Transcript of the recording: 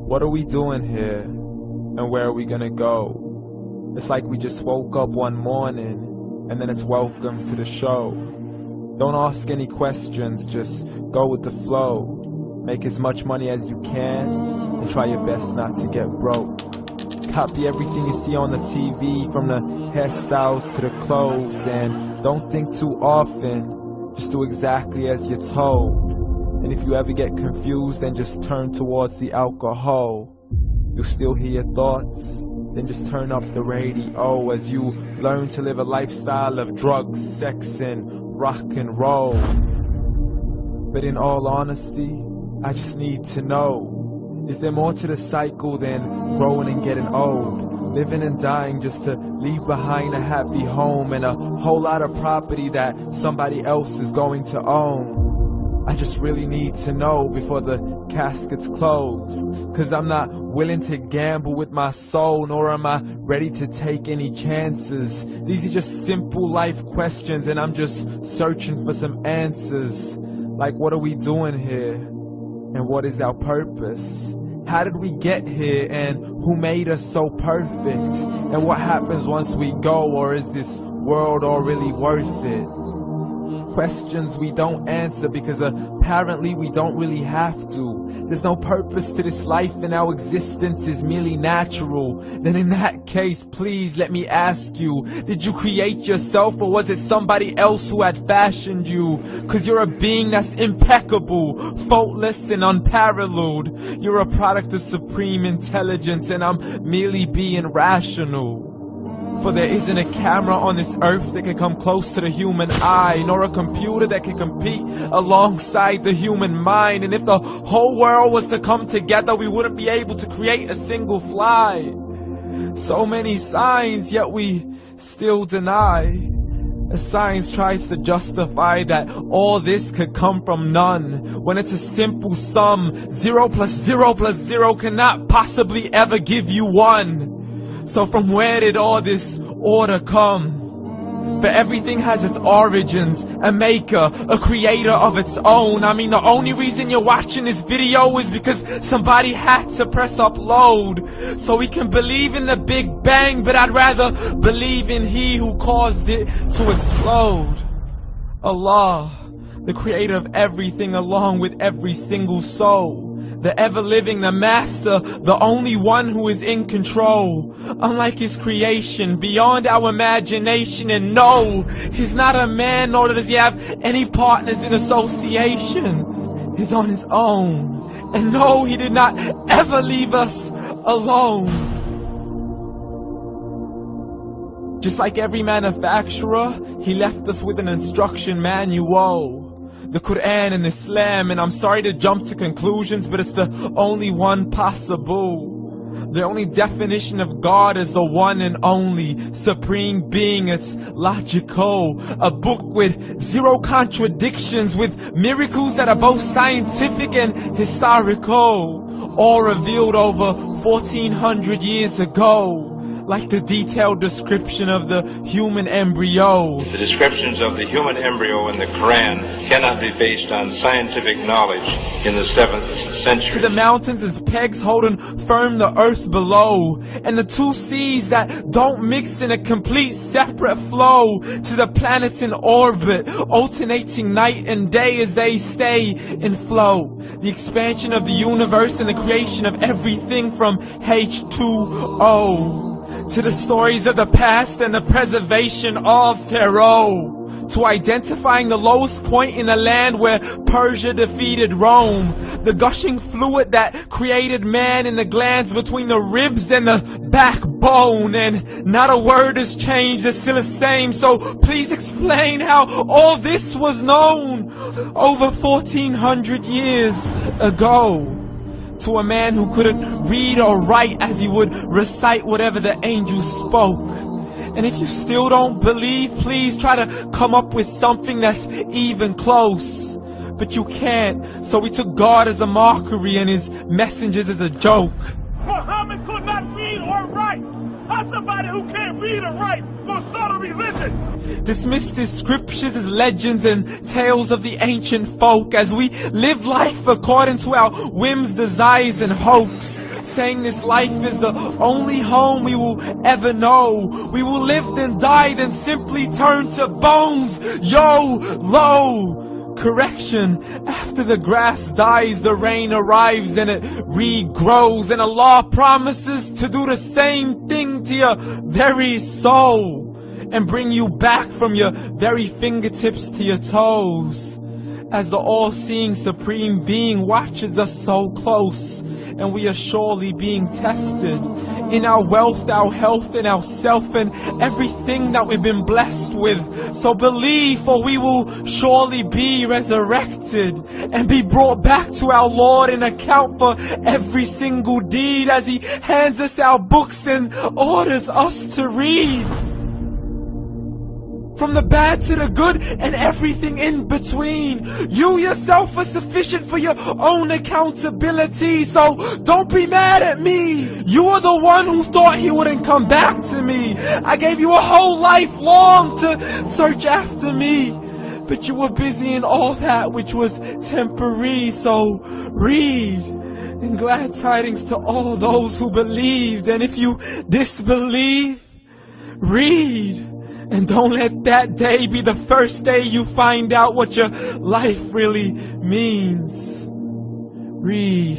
What are we doing here? And where are we gonna go? It's like we just woke up one morning and then it's welcome to the show. Don't ask any questions, just go with the flow. Make as much money as you can and try your best not to get broke. Copy everything you see on the TV, from the hairstyles to the clothes, and don't think too often, just do exactly as you're told. And if you ever get confused, then just turn towards the alcohol. You'll still hear your thoughts, then just turn up the radio as you learn to live a lifestyle of drugs, sex, and rock and roll. But in all honesty, I just need to know, is there more to the cycle than growing and getting old? Living and dying just to leave behind a happy home and a whole lot of property that somebody else is going to own. I just really need to know before the casket's closed, 'cause I'm not willing to gamble with my soul, nor am I ready to take any chances. These are just simple life questions and I'm just searching for some answers. Like, what are we doing here? And what is our purpose? How did we get here, and who made us so perfect? And what happens once we go, or is this world all really worth it? Questions we don't answer because apparently we don't really have to. There's no purpose to this life and our existence is merely natural. Then in that case, please let me ask you, did you create yourself, or was it somebody else who had fashioned you? 'Cause you're a being that's impeccable, faultless and unparalleled. You're a product of supreme intelligence and I'm merely being rational. For there isn't a camera on this earth that can come close to the human eye, nor a computer that can compete alongside the human mind. And if the whole world was to come together, we wouldn't be able to create a single fly. So many signs, yet we still deny. As science tries to justify that all this could come from none, when it's a simple sum. 0 plus 0 plus 0 cannot possibly ever give you 1. So from where did all this order come? But everything has its origins, a maker, a creator of its own. I mean, the only reason you're watching this video is because somebody had to press upload. So we can believe in the Big Bang, but I'd rather believe in He who caused it to explode. Allah, the creator of everything along with every single soul. The ever-living, the master, the only one who is in control. Unlike his creation, beyond our imagination. And no, he's not a man, nor does he have any partners in association. He's on his own. And no, he did not ever leave us alone. Just like every manufacturer, he left us with an instruction manual. The Quran and Islam, and I'm sorry to jump to conclusions, but it's the only one possible. The only definition of God is the one and only supreme being. It's logical, a book with 0 contradictions, with miracles that are both scientific and historical, all revealed over 1400 years ago. Like the detailed description of the human embryo. The descriptions of the human embryo in the Quran cannot be based on scientific knowledge in the 7th century. To the mountains as pegs holding firm the earth below, and the 2 seas that don't mix in a complete separate flow. To the planets in orbit, alternating night and day as they stay in flow. The expansion of the universe and the creation of everything from H2O. To the stories of the past and the preservation of Pharaoh. To identifying the lowest point in the land where Persia defeated Rome. The gushing fluid that created man in the glands between the ribs and the backbone. And not a word has changed, it's still the same. So please explain how all this was known over 1400 years ago. To a man who couldn't read or write, as he would recite whatever the angels spoke. And if you still don't believe, please try to come up with something that's even close. But you can't, so we took God as a mockery and his messengers as a joke. Muhammad could not read or write. A somebody who can't read or write gonna start a religion? Dismiss the scriptures as legends and tales of the ancient folk as we live life according to our whims, desires, and hopes. Saying this life is the only home we will ever know. We will live then die, then simply turn to bones. YOLO! Correction, after the grass dies, the rain arrives and it regrows. And Allah promises to do the same thing to your very soul and bring you back from your very fingertips to your toes. As the all-seeing supreme being watches us so close, and we are surely being tested in our wealth, our health, and our self, and everything that we've been blessed with. So believe, for we will surely be resurrected and be brought back to our Lord and account for every single deed as He hands us our books and orders us to read. From the bad to the good and everything in between. You yourself are sufficient for your own accountability, so don't be mad at me. You are the one who thought He wouldn't come back to me. I gave you a whole life long to search after me, but you were busy in all that which was temporary. So read, and glad tidings to all those who believed. And if you disbelieve, read. And don't let that day be the first day you find out what your life really means. Read.